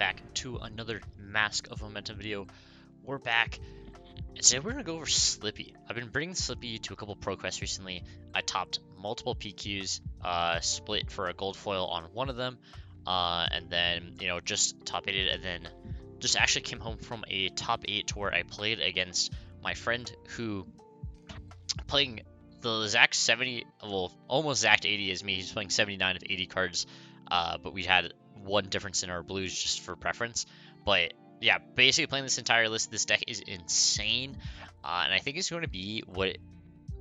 back to another Mask of Momentum video. We're back, and today we're going to go over Slippy. I've been bringing Slippy to a couple pro quests recently. I topped multiple PQs, split for a gold foil on one of them, and then, just top 8'd, and then just actually came home from a top 8 to where I played against my friend who, playing the exact 70, well, almost exact 80 as me. He's playing 79 of 80 cards, but we had one difference in our blues just for preference. But yeah, basically playing this entire list, this deck is insane, and I think it's going to be what it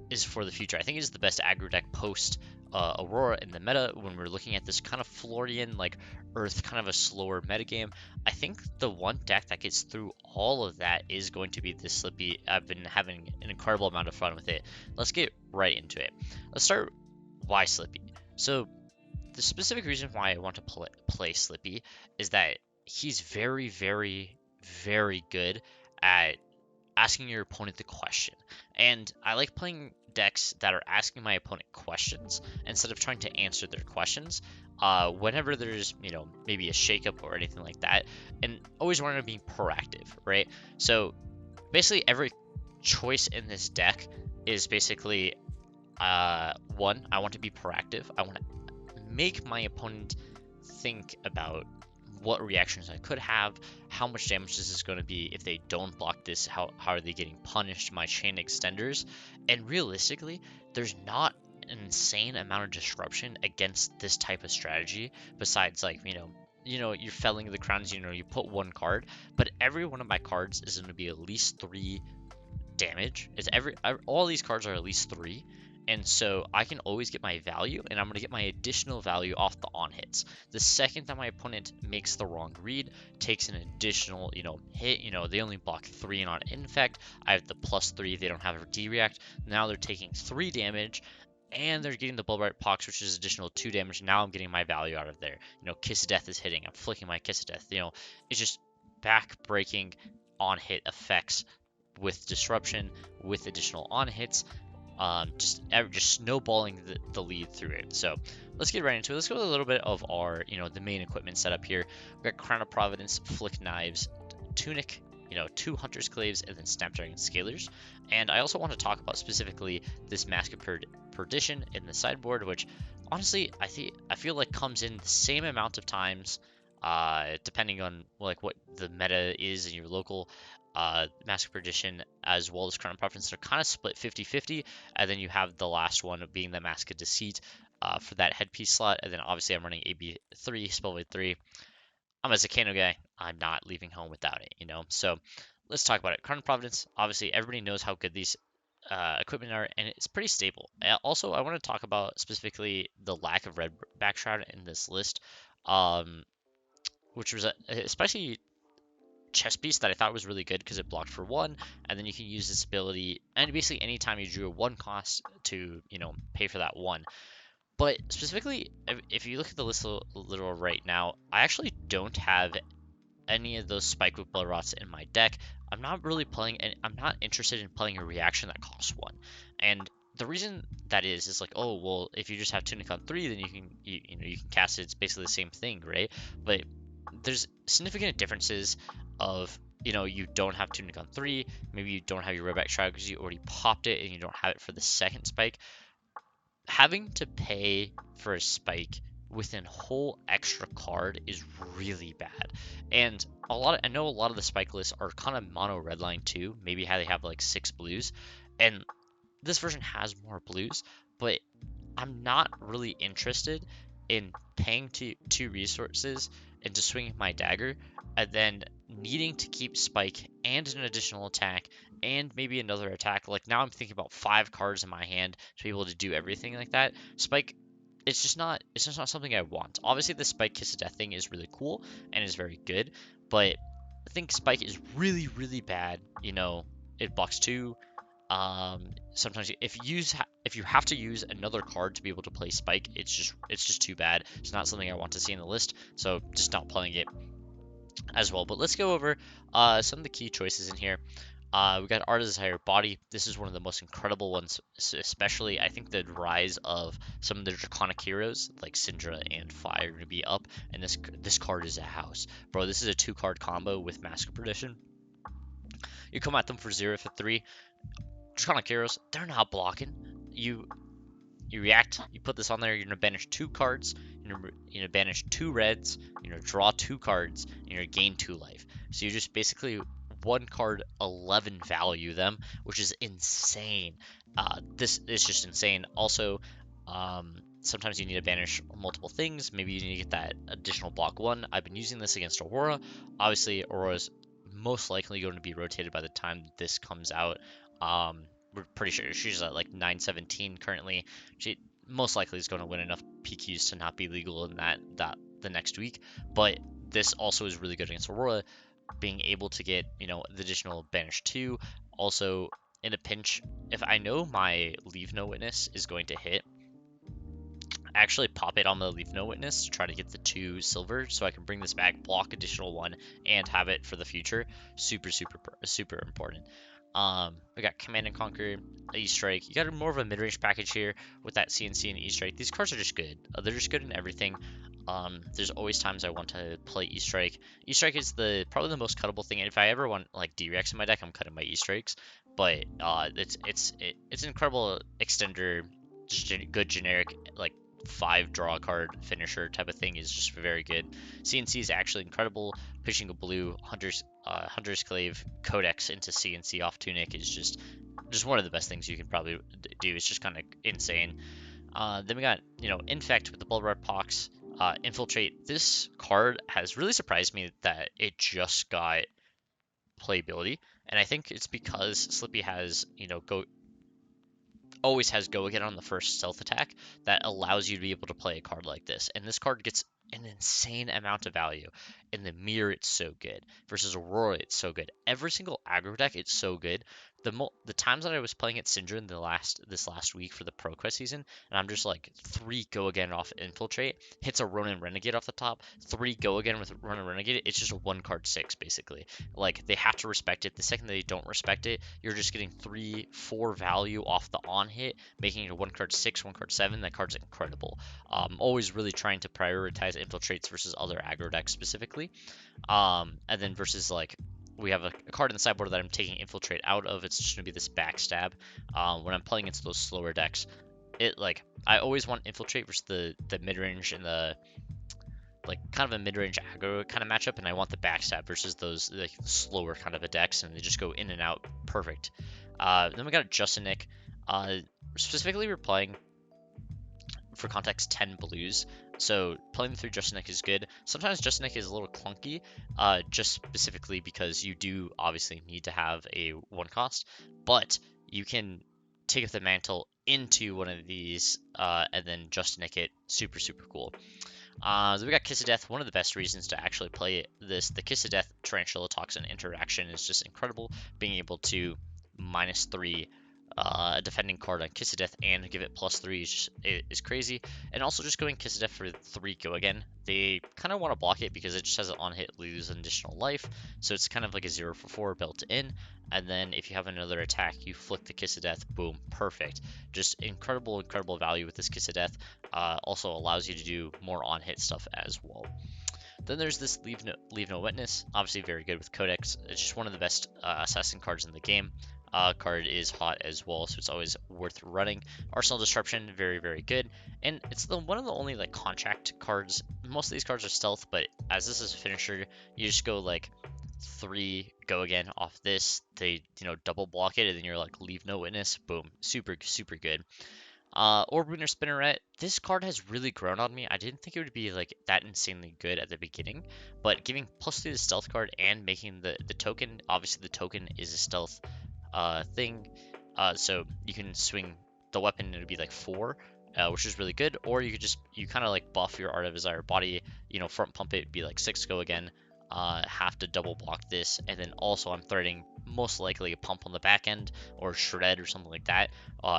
is for the future. I think it's the best aggro deck post Aurora in the meta when we're looking at this kind of Florian, like Earth, kind of a slower metagame. I think the one deck that gets through all of that is going to be this Slippy. I've been having an incredible amount of fun with it. Let's get right into it. Let's start why Slippy. So the specific reason why I want to play Slippy is that he's very, very, very good at asking your opponent the question. And I like playing decks that are asking my opponent questions instead of trying to answer their questions. Whenever there's, maybe a shakeup or anything like that, and always want to be proactive, right? So basically every choice in this deck is basically, one, I want to be proactive. I want to make my opponent think about what reactions I could have, how much damage this is going to be if they don't block this, how are they getting punished, my chain extenders, and realistically, there's not an insane amount of disruption against this type of strategy, besides, like, you're felling the crowns, you put one card, but every one of my cards is going to be at least 3 damage. All these cards are at least 3. And so I can always get my value, and I'm going to get my additional value off the on hits. The second that my opponent makes the wrong read, takes an additional, hit, they only block 3 and not infect. I have the +3, they don't have a D-react. Now they're taking 3 damage, and they're getting the Bulbright Pox, which is additional 2 damage. Now I'm getting my value out of there. Kiss of Death is hitting. I'm flicking my Kiss of Death. It's just back-breaking on-hit effects with disruption, with additional on-hits. Just snowballing the lead through it. So let's get right into it. Let's go with a little bit of our, the main equipment setup here. We've got Crown of Providence, Flick Knives, Tunic, 2 Hunter's Claves, and then Snapdragon Scalers. And I also want to talk about specifically this Mask of Perdition in the sideboard, which honestly I feel like comes in the same amount of times, depending on like what the meta is in your local. Mask of Perdition as well as Crown of Providence are kind of split 50-50, and then you have the last one being the Mask of Deceit for that headpiece slot, and then obviously I'm running AB3, Spellblade 3. I'm a Zakano guy. I'm not leaving home without it, So let's talk about it. Crown of Providence, obviously everybody knows how good these equipment are, and it's pretty stable. Also, I want to talk about specifically the lack of red backshroud in this list, which was especially chess piece that I thought was really good because it blocked for 1, and then you can use this ability and basically anytime you drew a 1 cost to pay for that 1. But specifically, if you look at the list a little right now, I actually don't have any of those Spike with Blood Rots in my deck. I'm not really playing, and I'm not interested in playing a reaction that costs 1. And the reason that is like, oh well, if you just have Tunic on 3, then you can cast it. It's basically the same thing, right? But there's significant differences of, you don't have Tunic on 3, maybe you don't have your Red Backshroud because you already popped it and you don't have it for the second spike. Having to pay for a spike with a whole extra card is really bad. And I know a lot of the spike lists are kind of mono redline too, maybe how they have like 6 blues, and this version has more blues, but I'm not really interested in paying 2 resources into swinging my dagger and then needing to keep spike and an additional attack and maybe another attack. Like now I'm thinking about 5 cards in my hand to be able to do everything like that. Spike, it's just not something I want. Obviously the Spike Kiss of Death thing is really cool and is very good, but I think Spike is really, really bad. It blocks 2. Sometimes if you have to use another card to be able to play Spike, it's just too bad. It's not something I want to see in the list, so just not playing it as well. But let's go over some of the key choices in here. We got Art of Desire Body. This is one of the most incredible ones, especially I think the rise of some of the draconic heroes like Syndra and Fire are going to be up, and this card is a house. Bro, this is a 2-card combo with Mask of Perdition. You come at them for 0 for 3. Draconic heroes, they're not blocking. You react, you put this on there, you're gonna banish 2 cards, you're gonna banish 2 reds, you're gonna draw 2 cards, and you're gonna gain 2 life. So you just basically 1 card 11 value them, which is insane. This is just insane. Also, sometimes you need to banish multiple things. Maybe you need to get that additional block 1. I've been using this against Aurora. Obviously, Aurora's most likely going to be rotated by the time this comes out. We're pretty sure she's at like 917 currently. She most likely is going to win enough PQs to not be legal in that the next week. But this also is really good against Aurora, being able to get, you know, the additional banish 2. Also, in a pinch, if I know my Leave No Witness is going to hit, I actually pop it on the Leave No Witness to try to get the 2 silver so I can bring this back, block additional 1, and have it for the future. Super important. We got Command and Conquer, E-Strike. You got more of a mid-range package here with that CNC and E-Strike. These cards are just good. They're just good in everything. There's always times I want to play E-Strike. E-Strike is probably the most cuttable thing. And if I ever want like D-Rex in my deck, I'm cutting my E-Strikes. But it's an incredible extender, just good generic like 5 draw card finisher type of thing is just very good. CNC is actually incredible. Pitching a blue Hunter's Clave Codex into CNC off Tunic is just one of the best things you can probably do. It's just kind of insane. Then we got, you know, Infect with the Blood Red Pox. Infiltrate. This card has really surprised me that it just got playability, and I think it's because Slippy has, you know, always has go again on the first stealth attack that allows you to be able to play a card like this. And this card gets an insane amount of value. In the mirror, it's so good. Versus Aurora, it's so good. Every single aggro deck, it's so good. The times that I was playing at Syndra in this last week for the Pro Quest season, and I'm just like 3 go again off Infiltrate, hits a Ronin Renegade off the top, 3 go again with Ronin Renegade, it's just a 1 card 6 basically. Like, they have to respect it. The second they don't respect it, you're just getting 3-4 value off the on hit, making it a 1 card 6, 1 card 7. That card's incredible. Always really trying to prioritize infiltrates versus other aggro decks specifically. And then versus like, we have a card in the sideboard that I'm taking Infiltrate out of. It's just going to be this Backstab. When I'm playing against those slower decks, I always want Infiltrate versus the mid-range and the, like, kind of a mid-range aggro kind of matchup, and I want the Backstab versus those, like, slower kind of a decks, and they just go in and out perfect. Then we got Justin Nick. Specifically, we're playing, for context, 10 blues. So playing through Justin Nick is good. Sometimes Justin Nick is a little clunky, just specifically because you do obviously need to have a 1 cost, but you can take up the mantle into one of these and then Justin Nick it. Super cool. So we got Kiss of Death. One of the best reasons to actually play this, the Kiss of Death Tarantula Toxin interaction is just incredible. Being able to -3 a defending card on Kiss of Death and give it +3 is crazy. And also just going Kiss of Death for 3 go again. They kind of want to block it because it just has an on hit lose an additional life. So it's kind of like a 0 for 4 built in. And then if you have another attack, you flick the Kiss of Death, boom, perfect. Just incredible value with this Kiss of Death. Also allows you to do more on hit stuff as well. Then there's this Leave No Witness, obviously very good with Codex. It's just one of the best assassin cards in the game. Card is hot as well, so it's always worth running. Arsenal Disruption, very good, and it's one of the only like contract cards. Most of these cards are stealth, but as this is a finisher, you just go like 3 go again off this. They, you know, double block it, and then you're like Leave No Witness, boom, super good. Orb Winner Spinneret, this card has really grown on me. I didn't think it would be like that insanely good at the beginning, but giving +3 to the stealth card and making the token, obviously the token is a stealth thing, so you can swing the weapon and it'd be like 4, which is really good, or you kind of like buff your Art of Desire Body, you know, front pump it, be like 6 go again, have to double block this, and then also I'm threading most likely a pump on the back end or shred or something like that.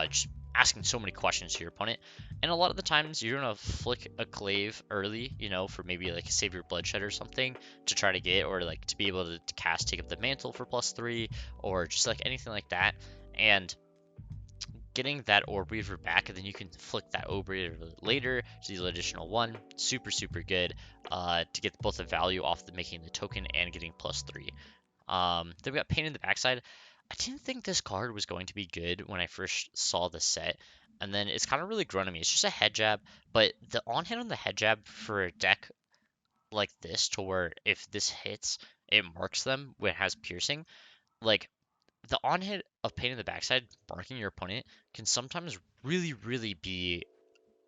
Just asking so many questions to your opponent. And a lot of the times you're gonna flick a clave early, you know, for maybe like save your bloodshed or something to try to get, or like to be able to cast take up the mantle for +3, or just like anything like that. And getting that orb weaver back, and then you can flick that orb weaver later to deal additional 1. Super, super good to get both the value off the making the token and getting +3. Then we got pain in the backside. I didn't think this card was going to be good when I first saw the set, and then it's kind of really grown on me. It's just a head jab, but the on hit on the head jab for a deck like this, to where if this hits, it marks them when it has piercing. Like, the on hit of pain in the backside marking your opponent can sometimes really, really be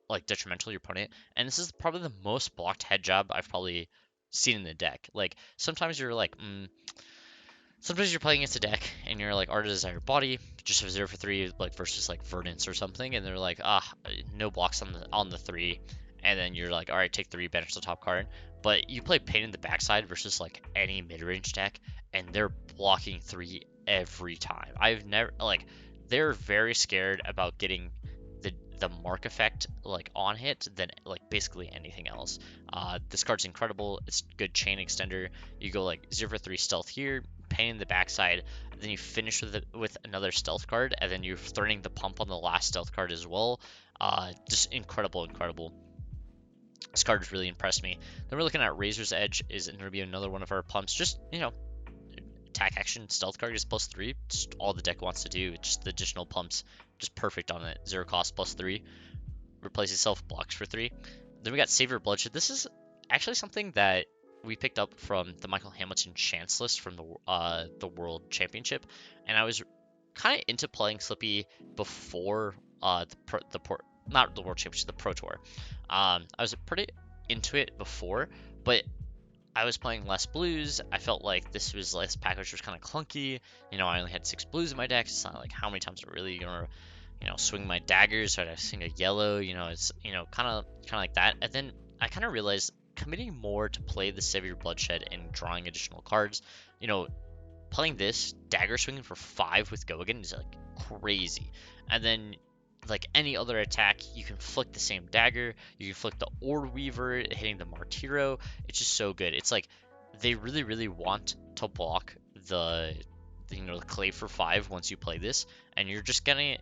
like detrimental to your opponent. And this is probably the most blocked head jab I've probably seen in the deck. Like, sometimes you're like, sometimes you're playing against a deck and you're like, Art of Desire Body, just have 0 for 3, like versus like Verdance or something, and they're like, no blocks on the 3, and then you're like, all right, take 3, banish the top card. But you play Pain in the Backside versus like any mid-range deck, and they're blocking 3 every time. I've never like, they're very scared about getting the mark effect like on hit than like basically anything else. This card's incredible. It's good chain extender. You go like 0 for 3 stealth here, pain in the backside, then you finish with another stealth card, and then you're threatening the pump on the last stealth card as well. Just incredible, incredible. This card has really impressed me. Then we're looking at Razor's Edge, is going to be another one of our pumps. Just, you know, attack action stealth card is +3. Just all the deck wants to do. Just the additional pumps, just perfect on it. 0 cost +3. Replace itself, blocks for 3. Then we got Savior Bloodshed. This is actually something that we picked up from the Michael Hamilton chance list from the World Championship, and I was kind of into playing Slippy before not the World Championship, the Pro Tour. I was pretty into it before, but I was playing less blues. I felt like this package was kind of clunky. You know, I only had 6 blues in my deck. It's not like how many times I'm really gonna, you know, swing my daggers. So I'd swing a yellow. You know, it's, you know, kind of like that. And then I kind of realized committing more to play the Savior Bloodshed and drawing additional cards. You know, playing this dagger swinging for 5 with Go Again is like crazy. And then like any other attack, you can flick the same dagger, you can flick the Orb Weaver hitting the Martiro. It's just so good. It's like they really, really want to block the you know, the clay for 5 once you play this, and you're just getting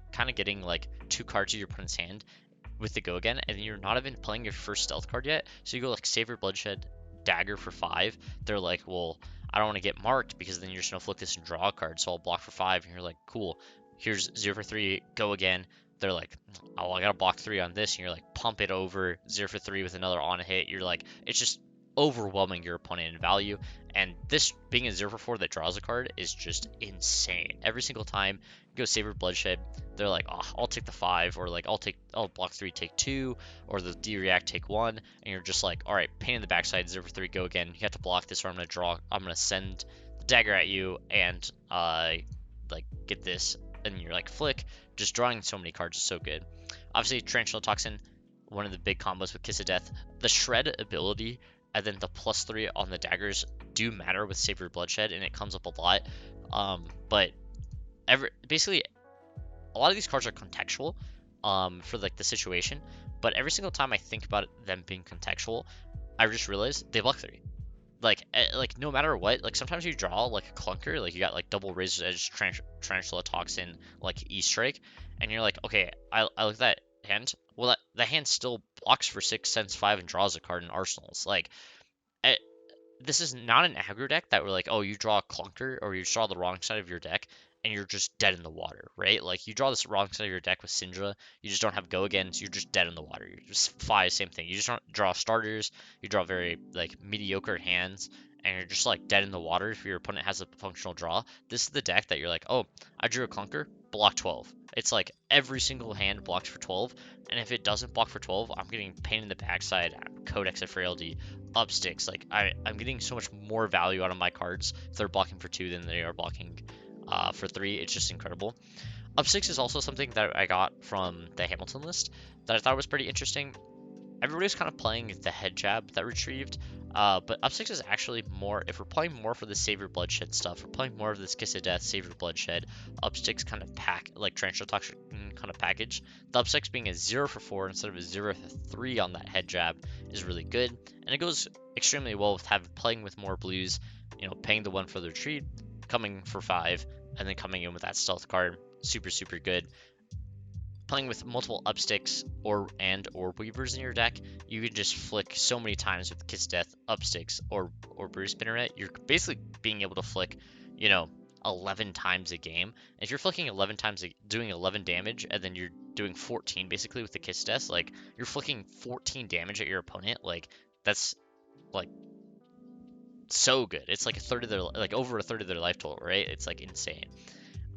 like 2 cards of your opponent's hand with the Go Again, and you're not even playing your first stealth card yet. So you go like Savior Bloodshed dagger for 5. They're like, well, I don't want to get marked because then you're just gonna flick this and draw a card, so I'll block for 5. And you're like, cool, here's 0 for 3, Go Again. They're like, oh, I gotta block 3 on this, and you're like, pump it over 0 for 3 with another on hit. You're like, it's just overwhelming your opponent in value. And this being a 0 for 4 that draws a card is just insane. Every single time you go Savior Bloodshed, they're like, oh, I'll take the 5, or like I'll block 3, take 2, or the D react, take 1, and you're just like, all right, pain in the backside, 0 for 3, Go Again. You have to block this, or I'm gonna send the dagger at you and like get this, and you're like, flick. Just drawing so many cards is so good. Obviously, Tarantula Toxin, one of the big combos with Kiss of Death. The Shred ability and then the +3 on the daggers do matter with Savior Bloodshed, and it comes up a lot. But basically, a lot of these cards are contextual for like the situation. But every single time I think about them being contextual, I just realize they block 3. Like no matter what, like sometimes you draw like a clunker, like you got like double Razor's Edge, Tarantula Toxin, like E-Strike, and you're like, okay, I look at that hand. Well, that hand still blocks for 6, sends 5, and draws a card in Arsenals. Like, this is not an aggro deck that we're like, oh, you draw a clunker or you draw the wrong side of your deck and you're just dead in the water, right? Like, you draw this wrong side of your deck with Syndra, you just don't have Go Again, so you're just dead in the water. You're just 5, same thing. You just don't draw starters, you draw very, like, mediocre hands, and you're just, like, dead in the water if your opponent has a functional draw. This is the deck that you're like, oh, I drew a clunker, block 12. It's like every single hand blocks for 12, and if it doesn't block for 12, I'm getting pain in the backside, Codex of Frailty, Upsticks. Like, I'm getting so much more value out of my cards if they're blocking for 2 than they are blocking for 3. It's just incredible. Upsticks is also something that I got from the Hamilton list that I thought was pretty interesting. Everybody was kind of playing the head jab that retrieved. But Upsticks is actually more, if we're playing more for the Save Your Bloodshed stuff, we're playing more of this Kiss of Death, Save Your Bloodshed, Upsticks kind of pack, like Torrential Toxin kind of package. The Upsticks being a 0 for 4 instead of a 0 for 3 on that head jab is really good. And it goes extremely well with playing with more blues, you know, paying the 1 for the retreat, coming for 5, and then coming in with that stealth card. Super, super good. Playing with multiple Upsticks or Weavers in your deck, you can just flick so many times with Kiss Death, Upsticks, or Brew Spinneret. You're basically being able to flick, you know, 11 times a game. If you're flicking 11 times, doing 11 damage, and then you're doing 14 basically with the Kiss Death, like, you're flicking 14 damage at your opponent, like, that's, like, so good. It's like a third of their, like, over a third of their life total, right? It's, like, insane.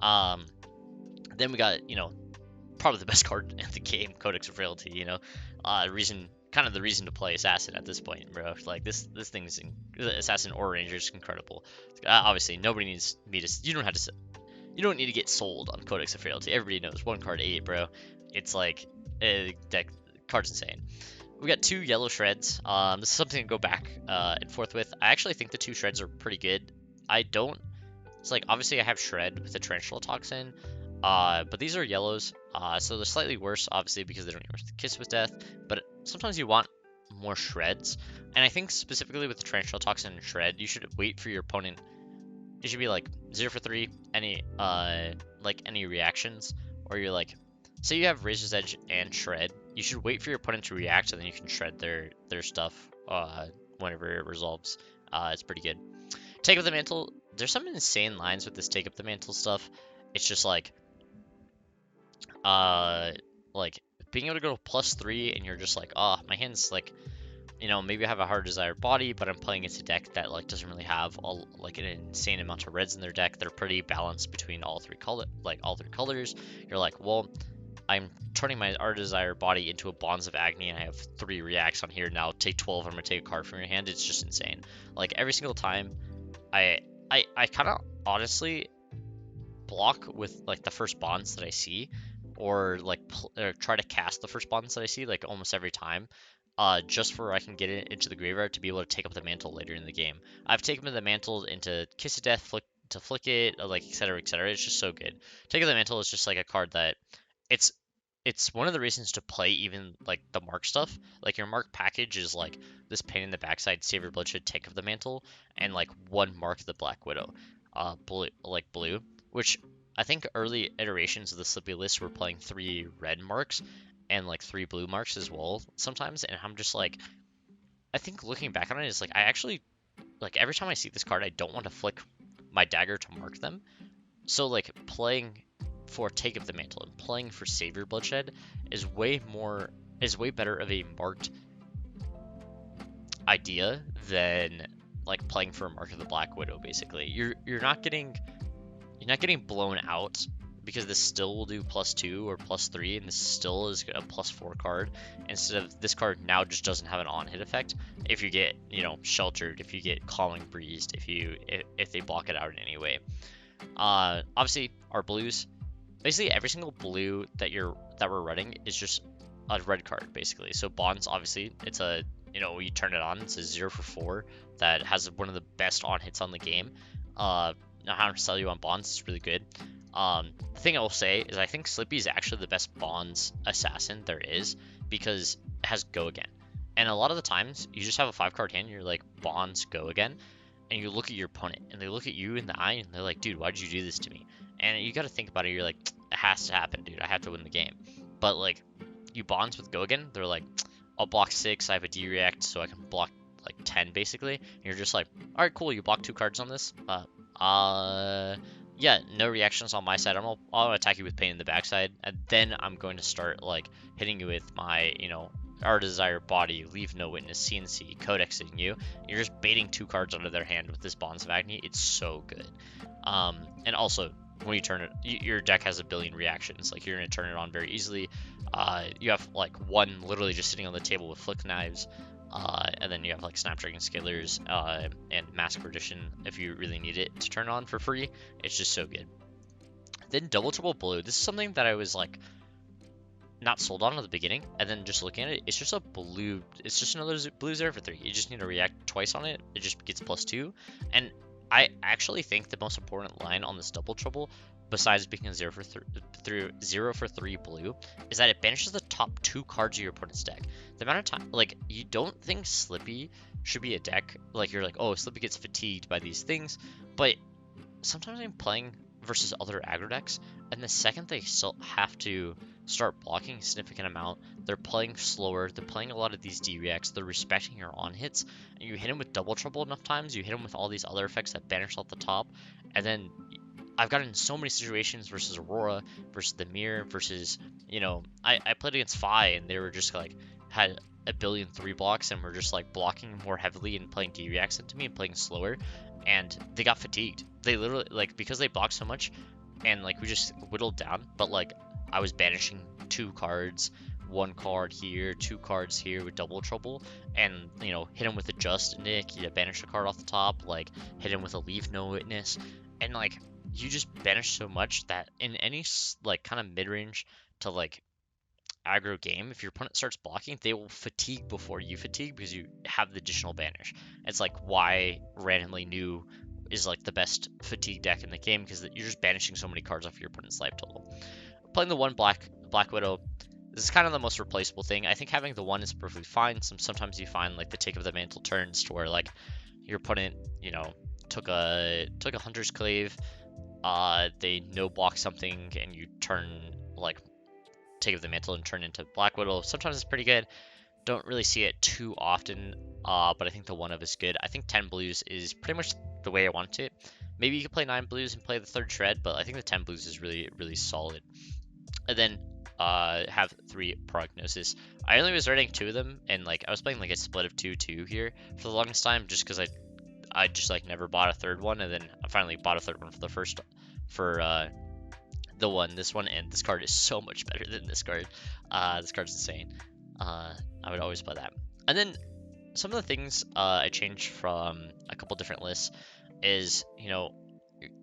Then we got, you know, probably the best card in the game, Codex of Frailty, you know, kind of the reason to play Assassin at this point, bro. Like, this thing's, Assassin or Ranger is incredible. Obviously, nobody needs me to, you don't need to get sold on Codex of Frailty. Everybody knows, 1 card 8, bro. It's like, deck, card's insane. We got 2 yellow shreds. This is something to go back and forth with. I actually think the 2 shreds are pretty good. It's like, obviously I have shred with the Torrential Toxin, but these are yellows, so they're slightly worse, obviously, because they don't use the Kiss with Death, but sometimes you want more shreds, and I think specifically with the Torrential Toxin and shred, you should wait for your opponent. It should be like 0 for 3, any reactions, or you're like, say you have Razor's Edge and shred, you should wait for your opponent to react, and then you can shred their stuff, whenever it resolves. It's pretty good. Take Up the Mantle, there's some insane lines with this Take Up the Mantle stuff. It's just like being able to go +3 and you're just like, oh, my hand's like, you know, maybe I have a hard desired body, but I'm playing against a deck that like doesn't really have an insane amount of reds in their deck. They're pretty balanced between all three colors. You're like, well, I'm turning my art desire body into a Bonds of Agony, and I have 3 reacts on here. Now take 12, I'm gonna take a card from your hand. It's just insane. Like, every single time, I kind of honestly block with like the first bonds that I see, or like try to cast the first bonds that I see, like almost every time, just for I can get it into the graveyard to be able to take up the mantle later in the game. I've taken the mantle into Kiss of Death, flick it, like etc. etc. It's just so good. Take up the mantle is just like a card that it's one of the reasons to play even like the mark stuff. Like, your mark package is like this pain in the backside, Save Your Bloodshed, take up the mantle, and like 1 mark the Black Widow, blue, which I think early iterations of the Slippy list were playing 3 red marks and like 3 blue marks as well sometimes, and I'm just like, I think looking back on it, it's like, I actually, like, every time I see this card, I don't want to flick my dagger to mark them. So like, playing for Take Up the Mantle and playing for Save Your Bloodshed is way better of a marked idea than like playing for a Mark of the Black Widow. Basically, you're not getting blown out, because this still will do +2 or +3, and this still is a +4 card, instead of this card now just doesn't have an on-hit effect. If you get, you know, sheltered, if you get Calling Breezed, if they block it out in any way. Obviously, our blues, basically every single blue that we're running is just a red card, basically. So Bonds, obviously, it's a, you know, you turn it on, it's a 0 for 4 that has one of the best on hits on the game. Now, how to sell you on Bonds is really good. The thing I will say is, I think Slippy is actually the best Bonds assassin there is, because it has Go Again. And a lot of the times, you just have a 5-card hand, and you're like, Bonds, Go Again, and you look at your opponent, and they look at you in the eye, and they're like, dude, why did you do this to me? And you got to think about it, you're like, it has to happen, dude, I have to win the game. But like, you Bonds with Go Again, they're like, I'll block 6, I have a D-react, so I can block like 10, basically. And you're just like, alright, cool, you block 2 cards on this? Yeah, no reactions on my side. I'll attack you with pain in the backside, and then I'm going to start like hitting you with my, you know, Our Desire Body, Leave No Witness, CNC, Codexing you. You're just baiting 2 cards out of their hand with this Bonds of Agony. It's so good. And also, when you turn it, your deck has a billion reactions. Like, you're gonna turn it on very easily. You have like 1 literally just sitting on the table with Flick Knives. And then you have like Snapdragon Scalers and Mask Perdition if you really need it to turn on for free. It's just so good. Then Double Triple Blue. This is something that I was like not sold on at the beginning, and then just looking at it, it's just a blue, it's just another blue 0 for 3. You just need to react twice on it, it just gets +2. And I actually think the most important line on this double trouble, besides being a 0 for 3 blue, is that it banishes the top 2 cards of your opponent's deck. The amount of time, like, you don't think Slippy should be a deck, like, you're like, oh, Slippy gets fatigued by these things, but sometimes I'm playing versus other aggro decks, and the second they still have to start blocking a significant amount, they're playing slower, they're playing a lot of these D-reacts, they're respecting your on hits, and you hit them with double trouble enough times, you hit them with all these other effects that banish off the top, and then I've gotten in so many situations versus Aurora, versus the Mirror, versus, you know, I played against Fi, and they were just like, had a billion 3 blocks, and were just like blocking more heavily and playing D-reacts into me and playing slower, and they got fatigued. They literally, like, because they blocked so much, and like we just whittled down, but like I was banishing 2 cards, 1 card here, 2 cards here with double trouble, and, you know, hit him with a Just Nick, you banish a card off the top, like hit him with a Leave No Witness, and like you just banish so much that in any like kind of mid-range to like aggro game, if your opponent starts blocking, they will fatigue before you fatigue because you have the additional banish. It's like why randomly new is like the best fatigue deck in the game, because you're just banishing so many cards off your opponent's life total. Playing the 1 Black Widow, this is kind of the most replaceable thing. I think having the 1 is perfectly fine. Sometimes you find like the Take of the Mantle turns to where like your opponent, you know, took a Hunter's Clave, they no block something, and you turn like Take of the Mantle and turn into Black Widow. Sometimes it's pretty good. Don't really see it too often, but I think the 1 of is good. I think 10 blues is pretty much the way I want it. Maybe you could play 9 blues and play the 3rd shred, but I think the 10 blues is really, really solid. And then have 3 Prognosis. I only was writing 2 of them, and like I was playing like a split of 2-2 here for the longest time, just because I just like never bought a 3rd one, and then I finally bought a 3rd one for the first this one, and this card is so much better than this card. This card's insane. I would always play that. And then some of the things I changed from a couple different lists is, you know,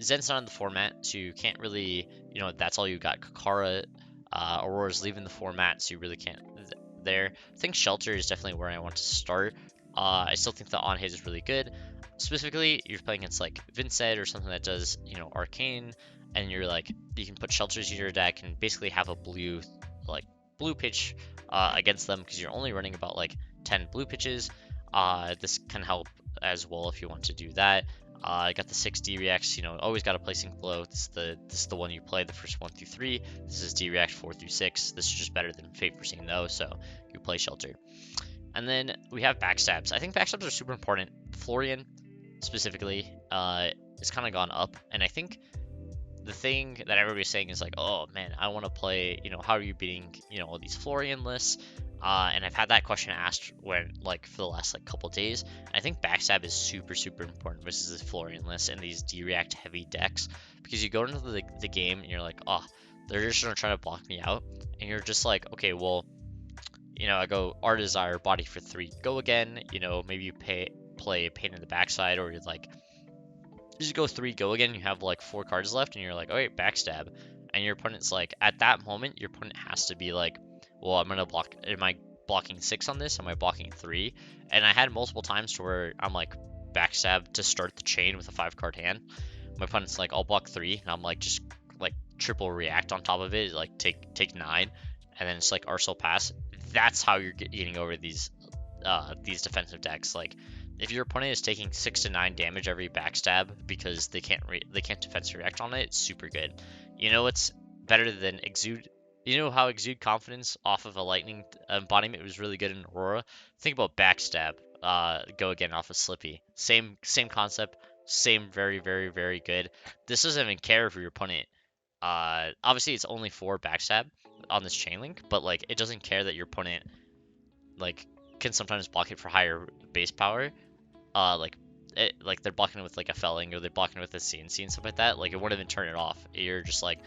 Zen's not in the format, so you can't really, you know, that's all you got. Kakara, Aurora's leaving the format, so you really can't there. I think Shelter is definitely where I want to start. I still think the on hit is really good. Specifically, you're playing against like Vincent or something that does, you know, Arcane, and you're like, you can put Shelters in your deck and basically have a blue pitch against them, because you're only running about like 10 blue pitches. This can help as well if you want to do that. I got the 6 D-reacts, you know, always got a placing flow. This is the one you play, the first 1 through 3. This is D-react 4 through 6. This is just better than Fate Foreseen though, so you play Shelter. And then we have backstabs. I think backstabs are super important. Florian, specifically, has kind of gone up, and I think the thing that everybody's saying is like, oh man, I want to play, you know, how are you beating, you know, all these Florian lists? And I've had that question asked when, like, for the last like couple days. And I think backstab is super, super important versus the Florian list and these D-react heavy decks, because you go into the game and you're like, oh, they're just gonna try to block me out, and you're just like, okay, well, you know, I go Art Desire, body for 3, go again. You know, maybe you play Pain in the Backside, or you're like, just go 3, go again. You have like 4 cards left, and you're like, okay, backstab, and your opponent's like, at that moment, your opponent has to be like, well, I'm gonna block. Am I blocking 6 on this? Am I blocking 3? And I had multiple times to where I'm like, backstab to start the chain with a 5-card hand. My opponent's like, I'll block 3, and I'm like, just like triple react on top of it, like take 9, and then it's like Arsenal pass. That's how you're getting over these defensive decks. Like, if your opponent is taking 6 to 9 damage every backstab because they can't defense react on it, it's super good. You know what's better than Exude? You know how Exude Confidence off of a Lightning embodiment was really good in Aurora? Think about backstab. Go again off of Slippy. Same concept. Same very, very, very good. This doesn't even care for your opponent. Obviously it's only 4 backstab on this chain link, but like it doesn't care that your opponent like can sometimes block it for higher base power. Like they're blocking it with like a Felling, or they're blocking it with a CNC and stuff like that. Like it won't even turn it off. You're just like,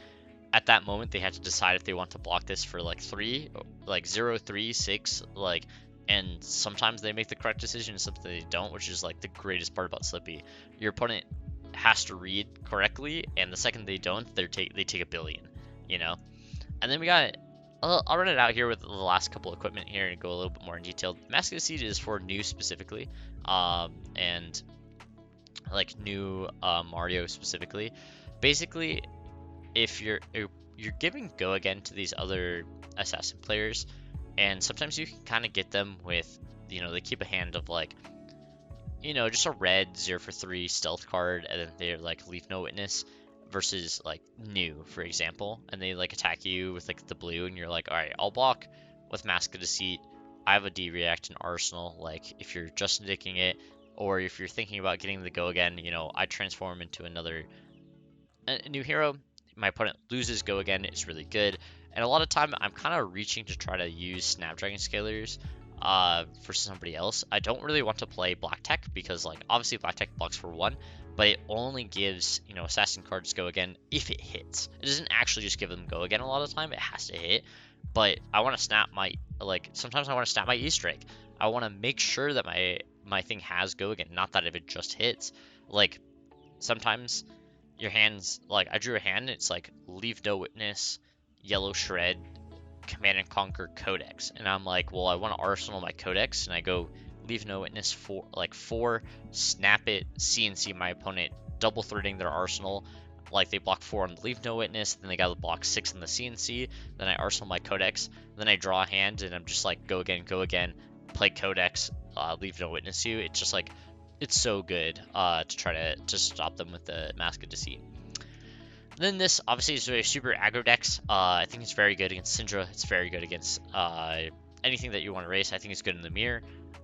at that moment they have to decide if they want to block this for like 3, like 0, 3, 6, like, and sometimes they make the correct decision and sometimes they don't, which is like the greatest part about Slippy. Your opponent has to read correctly, and the second they don't, they take a billion, you know. And then we got I'll run it out here with the last couple equipment here and go a little bit more in detail. Maskseed is for new specifically, and like new Mario specifically. Basically, if you're giving go again to these other assassin players, and sometimes you can kind of get them with, they keep a hand of like, just a red 0 for 3 stealth card, and then they're like leave no witness versus like new, for example, and they like attack you with like the blue, and you're like, all right, I'll block with Mask of Deceit. I have a D react in arsenal. Like if you're just dicking it, or if you're thinking about getting the go again, I transform into a new hero. My opponent loses go again. It's really good, and a lot of time I'm kind of reaching to try to use Snapdragon Scalers for somebody else. I don't really want to play Black Tech because, like, obviously Black Tech blocks for 1, but it only gives, assassin cards go again if it hits. It doesn't actually just give them go again a lot of the time. It has to hit. But I want to snap sometimes I want to snap my Easter egg. I want to make sure that my thing has go again, not that if it just hits. Like, sometimes your hands, like, I drew a hand, it's like, leave no witness, yellow shred, Command and Conquer Codex, and I'm like, well, I want to arsenal my Codex, and I go leave no witness for like 4, snap it, CNC my opponent, double threading their arsenal. Like they block 4 on the leave no witness, then they got to block 6 in the CNC, then I arsenal my Codex, then I draw a hand, and I'm just like go again, play Codex, leave no witness you. It's just like, it's so good to try to stop them with the Mask of Deceit. Then this obviously is a super aggro dex. I think it's very good against Syndra. It's very good against anything that you want to race. I think it's good in the mirror.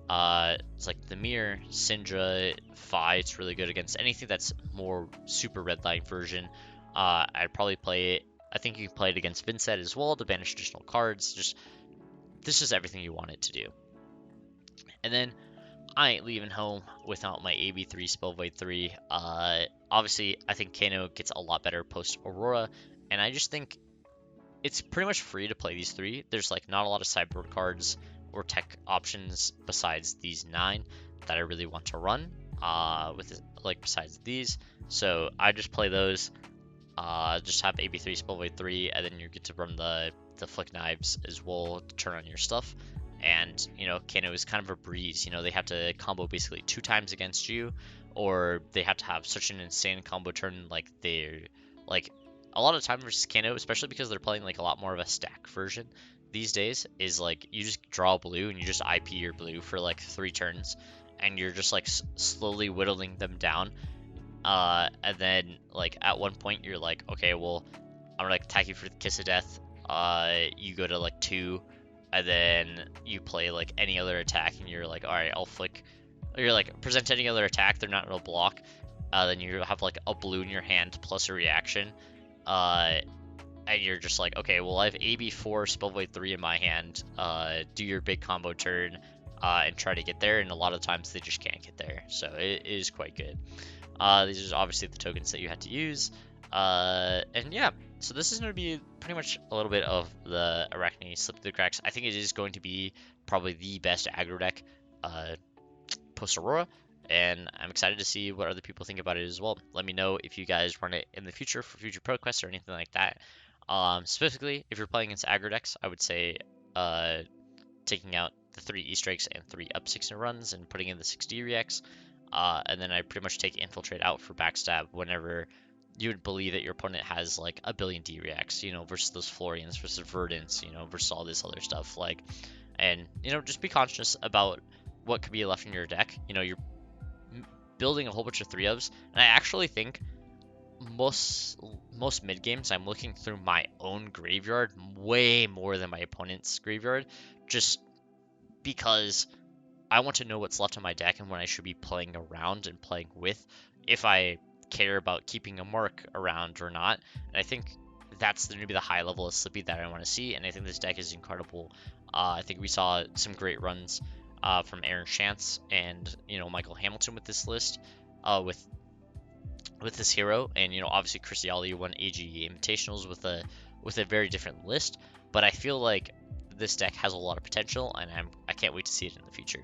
It's like the mirror, Syndra, Fi. It's really good against anything that's more super red line version. I'd probably play it. I think you can play it against Vincent as well to banish additional cards. This is everything you want it to do. And then I ain't leaving home without my AB3 Spellvoid 3. Obviously, I think Kano gets a lot better post Aurora, and I just think it's pretty much free to play these 3. There's like not a lot of sideboard cards or tech options besides these 9 that I really want to run. Besides these, so I just play those. Just have AB3 Spellvoid 3, and then you get to run the Flick Knives as well to turn on your stuff. And, Kano is kind of a breeze. They have to combo basically 2 times against you, or they have to have such an insane combo turn. Like, a lot of time versus Kano, especially because they're playing, like, a lot more of a stack version these days, is, like, you just draw blue and you just IP your blue for, like, 3 turns, and you're just, like, slowly whittling them down. And then, like, at one point, you're like, okay, well, I'm gonna attack you for the Kiss of Death. You go to, like, 2. And then you play like any other attack, and you're like, all right, I'll flick. Or you're like, present any other attack, they're not gonna block. Then you have like a blue in your hand plus a reaction. And you're just like, okay, well, I have AB4 Spellvoid 3 in my hand. Do your big combo turn and try to get there. And a lot of times they just can't get there. So it is quite good. These are obviously the tokens that you had to use. And yeah, so this is going to be pretty much a little bit of the Arakni Slip Through the Cracks. I think it is going to be probably the best aggro deck post Aurora, and I'm excited to see what other people think about it as well. Let me know if you guys run it in the future for future pro quests or anything like that. Specifically, if you're playing against aggro decks, I would say taking out the 3 Easter eggs and 3 Upsticks and runs and putting in the 6D reacts. And then I pretty much take Infiltrate out for backstab whenever you would believe that your opponent has like a billion D reacts, versus those Florians, versus Verdants, versus all this other stuff. And just be conscious about what could be left in your deck. You're building a whole bunch of 3-ofs, and I actually think most mid games I'm looking through my own graveyard way more than my opponent's graveyard, just because I want to know what's left in my deck and when I should be playing around and playing with, if I care about keeping a mark around or not. And I think that's going to be the high level of Slippy that I want to see, and I think this deck is incredible. I think we saw some great runs from Aaron Chance and Michael Hamilton with this list, with this hero, and obviously Chris Yali won AGGRO Invitationals with a very different list, but I feel like this deck has a lot of potential, and I can't wait to see it in the future.